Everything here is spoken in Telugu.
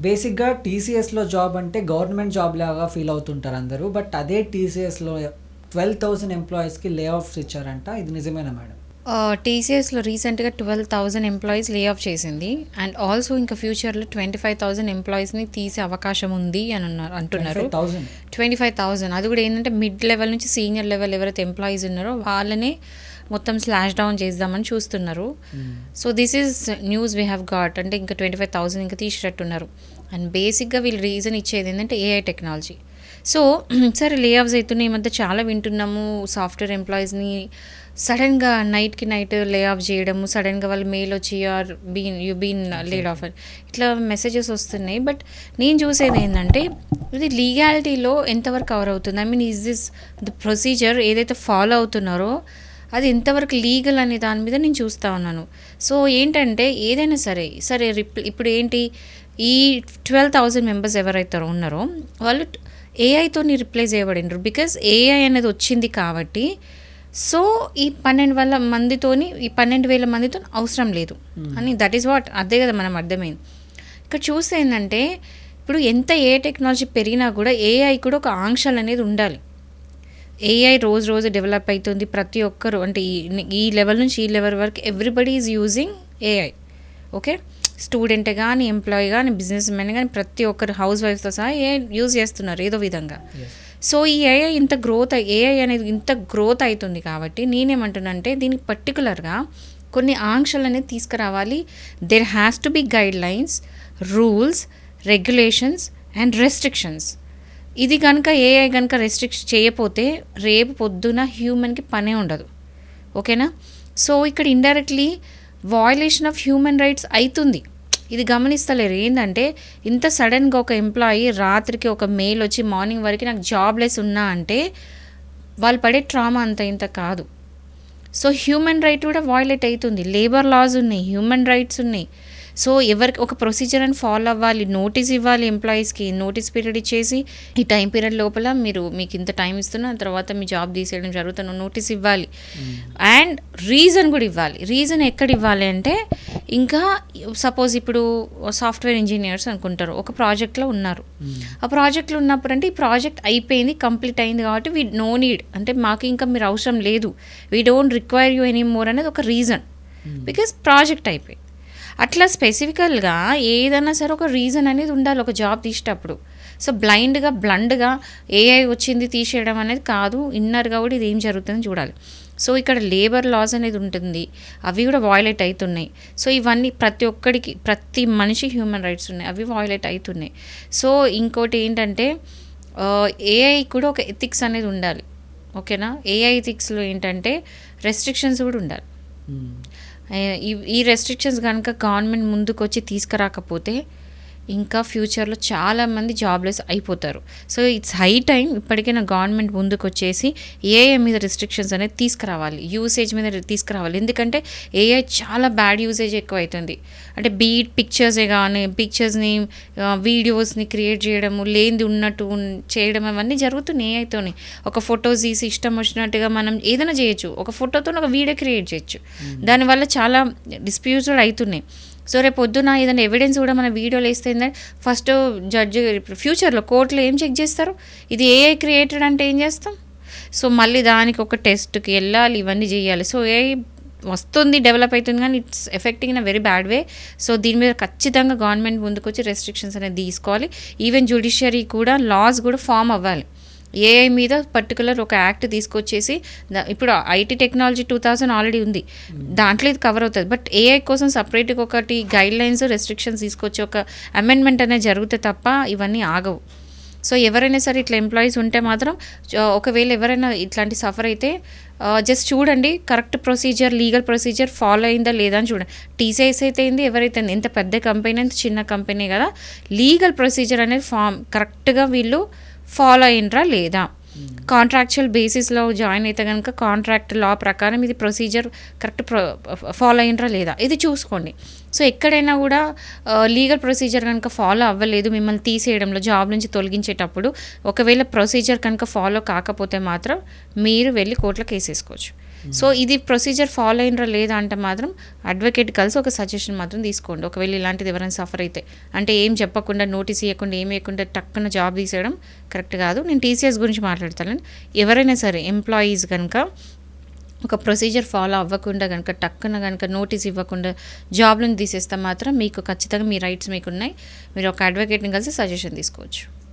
బేసిక్‌గా టీసీఎస్‌లో జాబ్ అంటే గవర్నమెంట్ జాబ్ లాగా ఫీల్ అవుతుంటారు అందరూ. బట్ అదే టీసీఎస్‌లో 12,000 ఎంప్లాయీస్‌కి లే ఆఫ్స్ ఇచ్చారంట. ఇది నిజమేనా మేడం? టీసీఎస్లో రీసెంట్గా 12,000 ఎంప్లాయీస్ లే ఆఫ్ చేసింది. అండ్ ఆల్సో ఇంకా ఫ్యూచర్లో 25,000 ఎంప్లాయీస్ని తీసే అవకాశం ఉంది అని అంటున్నారు. 25,000 25,000 అది కూడా ఏంటంటే మిడ్ లెవెల్ నుంచి సీనియర్ లెవెల్ ఎవరైతే ఎంప్లాయీస్ ఉన్నారో వాళ్ళనే మొత్తం స్లాష్ డౌన్ చేద్దామని చూస్తున్నారు. So this is news we have got. అంటే ఇంకా 25,000 ఇంకా తీసేటట్టున్నారు. అండ్ బేసిక్గా వీళ్ళు రీజన్ ఇచ్చేది ఏంటంటే ఏఐ టెక్నాలజీ. సో సరే లే ఆఫ్స్ అవుతున్నాయి. ఈ మధ్య చాలా వింటున్నాము సాఫ్ట్వేర్ ఎంప్లాయీస్ని సడన్గా నైట్కి నైట్ లే ఆఫ్ చేయడము, సడన్గా వాళ్ళు మెయిల్ వచ్చి ఆర్ బీన్ లేడ్ ఆఫ్ ఇట్లా మెసేజెస్ వస్తున్నాయి. బట్ నేను చూసేది ఏంటంటే ఇది లీగాలిటీలో ఎంతవరకు కవర్ అవుతుంది. I mean is this the procedure ఏదైతే ఫాలో అవుతున్నారో అది ఎంతవరకు లీగల్ అనే దాని మీద నేను చూస్తూ ఉన్నాను. సో ఏంటంటే ఏదైనా సరే ఇప్పుడు ఏంటి ఈ 12,000 మెంబర్స్ ఎవరైతే ఉన్నారో వాళ్ళు ఏఐతోని రిప్లేస్ చేయబడినారు. బికాజ్ ఏఐ అనేది వచ్చింది కాబట్టి సో ఈ 12,000 మందితో అవసరం లేదు అని దట్ ఈస్ వాట్ అదే కదా మనం అర్థమైంది. ఇక్కడ చూస్తే ఏంటంటే ఇప్పుడు ఎంత ఏ టెక్నాలజీ పెరిగినా కూడా ఏఐ కూడా ఒక ఆంక్షలు అనేది ఉండాలి. ఏఐ రోజు రోజు డెవలప్ అవుతుంది. ప్రతి ఒక్కరు అంటే ఈ లెవెల్ నుంచి ఈ లెవెల్ వరకు everybody is using AI. Okay, student కానీ ఎంప్లాయీ కానీ బిజినెస్ మెన్ కానీ ప్రతి ఒక్కరు హౌస్ వైఫ్తో సహా ఏఐ యూజ్ చేస్తున్నారు ఏదో విధంగా. సో ఈ ఏఐ అనేది ఇంత గ్రోత్ అవుతుంది కాబట్టి నేనేమంటున్నానంటే దీనికి పర్టికులర్గా కొన్ని ఆంక్షలు అనేది తీసుకురావాలి. There has to be guide lines, rules, regulations and restrictions. ఇది కనుక ఏఐ కనుక రెస్ట్రిక్ట్ చేయకపోతే రేపు పొద్దున హ్యూమన్కి పనే ఉండదు. ఓకేనా? సో ఇక్కడ indirectly violation of human rights అవుతుంది. ఇది గమనిస్తలేరు. ఏంటంటే ఇంత సడన్గా ఒక ఎంప్లాయీ రాత్రికి ఒక మెయిల్ వచ్చి మార్నింగ్ వరకు నాకు జాబ్లెస్ ఉన్నా అంటే వాళ్ళు పడే ట్రామా అంత ఇంత కాదు. సో హ్యూమన్ రైట్ కూడా వయలేట్ అవుతుంది. లేబర్ లాస్ ఉన్నాయి, హ్యూమన్ రైట్స్ ఉన్నాయి. సో ఎవరికి ఒక ప్రొసీజర్ అని ఫాలో అవ్వాలి, నోటీస్ ఇవ్వాలి, ఎంప్లాయీస్కి నోటీస్ పీరియడ్ ఇచ్చేసి ఈ టైం పీరియడ్ లోపల మీకు ఇంత టైం ఇస్తున్నా తర్వాత మీ జాబ్ తీసేయడం జరుగుతున్న నోటీస్ ఇవ్వాలి. అండ్ రీజన్ కూడా ఇవ్వాలి. రీజన్ ఎక్కడ ఇవ్వాలి అంటే ఇంకా సపోజ్ ఇప్పుడు సాఫ్ట్వేర్ ఇంజనీర్స్ అనుకుంటారు ఒక ప్రాజెక్ట్లో ఉన్నారు. ఆ ప్రాజెక్ట్లో ఉన్నప్పుడు అంటే ఈ ప్రాజెక్ట్ అయిపోయింది, కంప్లీట్ అయింది కాబట్టి వీ నో నీడ్ అంటే మాకు ఇంకా మీరు అవసరం లేదు, we don't require you any more అనేది ఒక రీజన్. బికాస్ ప్రాజెక్ట్ అయిపోయింది. అట్లా స్పెసిఫికల్గా ఏదైనా సరే ఒక రీజన్ అనేది ఉండాలి ఒక జాబ్ తీసేటప్పుడు. సో బ్లండ్గా ఏఐ వచ్చింది తీసేయడం అనేది కాదు. ఇన్నర్గా కూడా ఇది ఏం జరుగుతుందని చూడాలి. సో ఇక్కడ లేబర్ లాస్ అనేది ఉంటుంది, అవి కూడా వయలేట్ అవుతున్నాయి. సో ఇవన్నీ ప్రతి మనిషి హ్యూమన్ రైట్స్ ఉన్నాయి, అవి వయలేట్ అవుతున్నాయి. సో ఇంకోటి ఏంటంటే ఏఐ కూడా ఒక ఎథిక్స్ అనేది ఉండాలి. ఓకేనా? ఏఐ ఎథిక్స్లో ఏంటంటే రెస్ట్రిక్షన్స్ కూడా ఉండాలి. ఈ రెస్ట్రిక్షన్స్ కనుక గవర్నమెంట్ ముందుకు వచ్చి తీసుకురాకపోతే ఇంకా ఫ్యూచర్లో చాలామంది జాబ్లెస్ అయిపోతారు. సో ఇట్స్ హై టైం ఇప్పటికైనా గవర్నమెంట్ ముందుకు వచ్చేసి ఏఐ మీద రెస్ట్రిక్షన్స్ అనేది తీసుకురావాలి, యూసేజ్ మీద తీసుకురావాలి. ఎందుకంటే ఏఐ చాలా బ్యాడ్ యూసేజ్ ఎక్కువ అవుతుంది. అంటే బీట్ పిక్చర్స్ని వీడియోస్ని క్రియేట్ చేయడము, లేనిది ఉన్నట్టు చేయడం అవన్నీ జరుగుతున్నాయి ఏఐతోని. ఒక ఫొటోస్ తీసి ఇష్టం వచ్చినట్టుగా మనం ఏదైనా చేయొచ్చు, ఒక ఫోటోతో ఒక వీడియో క్రియేట్ చేయొచ్చు. దానివల్ల చాలా డిస్ప్యూట్స్ అవుతున్నాయి. సో రేపు పొద్దున ఏదైనా ఎవిడెన్స్ కూడా మన వీడియోలో వేస్తే ఏంటంటే ఫస్ట్ జడ్జి ఫ్యూచర్లో కోర్టులో ఏం చెక్ చేస్తారు, ఇది ఏఐ క్రియేటెడ్ అంటే ఏం చేస్తాం. సో మళ్ళీ దానికి ఒక టెస్ట్కి వెళ్ళాలి, ఇవన్నీ చేయాలి. సో ఏఐ వస్తుంది, డెవలప్ అవుతుంది, కానీ it's effecting in a very bad way. So దీని మీద ఖచ్చితంగా గవర్నమెంట్ ముందుకు వచ్చి రెస్ట్రిక్షన్స్ అనేది తీసుకోవాలి. ఈవెన్ జ్యుడిషియరీ కూడా లాస్ కూడా ఫామ్ అవ్వాలి. ఏఐ మీద పర్టికులర్ ఒక యాక్ట్ తీసుకొచ్చేసి ఇప్పుడు ఐటీ టెక్నాలజీ 2000 ఆల్రెడీ ఉంది, దాంట్లో ఇది కవర్ అవుతుంది. బట్ ఏఐ కోసం సపరేట్గా ఒకటి గైడ్ లైన్స్, రెస్ట్రిక్షన్స్ తీసుకొచ్చి ఒక అమెండ్మెంట్ అనేది జరిగితే తప్ప ఇవన్నీ ఆగవు. సో ఎవరైనా సరే ఇట్లా ఎంప్లాయీస్ ఉంటే మాత్రం ఒకవేళ ఎవరైనా ఇట్లాంటి సఫర్ అయితే జస్ట్ చూడండి correct procedure, legal procedure follow అయిందా లేదా అని చూడండి. టీసీఎస్ అయితే ఏంది, ఎవరైతే ఎంత పెద్ద కంపెనీ ఎంత చిన్న కంపెనీ కదా, లీగల్ ప్రొసీజర్ అనేది కరెక్ట్గా వీళ్ళు ఫాలో అయినరా లేదా. కాంట్రాక్చువల్ బేసిస్లో జాయిన్ అయితే కనుక కాంట్రాక్ట్ లా ప్రకారం ఇది ప్రొసీజర్ కరెక్ట్ ఫాలో అయినరా లేదా ఇది చూసుకోండి. సో ఎక్కడైనా కూడా లీగల్ ప్రొసీజర్ కనుక ఫాలో అవ్వలేదు, మిమ్మల్ని తీసేయడంలో జాబ్ నుంచి తొలగించేటప్పుడు ఒకవేళ ప్రొసీజర్ కనుక ఫాలో కాకపోతే మాత్రం మీరు వెళ్ళి కోర్టులో కేసు వేసుకోవచ్చు. సో ఇది ప్రొసీజర్ ఫాలో అయినరా లేదా అంటే మాత్రం అడ్వకేట్ కలిసి ఒక సజెషన్ మాత్రం తీసుకోండి. ఒకవేళ ఇలాంటిది ఎవరైనా సఫర్ అయితే, అంటే ఏం చెప్పకుండా నోటీస్ ఇవ్వకుండా ఏం వేయకుండా టక్కున జాబ్ తీసేయడం కరెక్ట్ కాదు. నేను టీసీఎస్ గురించి మాట్లాడతాను. ఎవరైనా సరే ఎంప్లాయీస్ కనుక ఒక ప్రొసీజర్ ఫాలో అవ్వకుండా కనుక టక్కున కనుక నోటీస్ ఇవ్వకుండా జాబ్లను తీసేస్తే మాత్రం మీకు ఖచ్చితంగా మీ రైట్స్ మీకు ఉన్నాయి. మీరు ఒక అడ్వకేట్ని కలిసి సజెషన్ తీసుకోవచ్చు.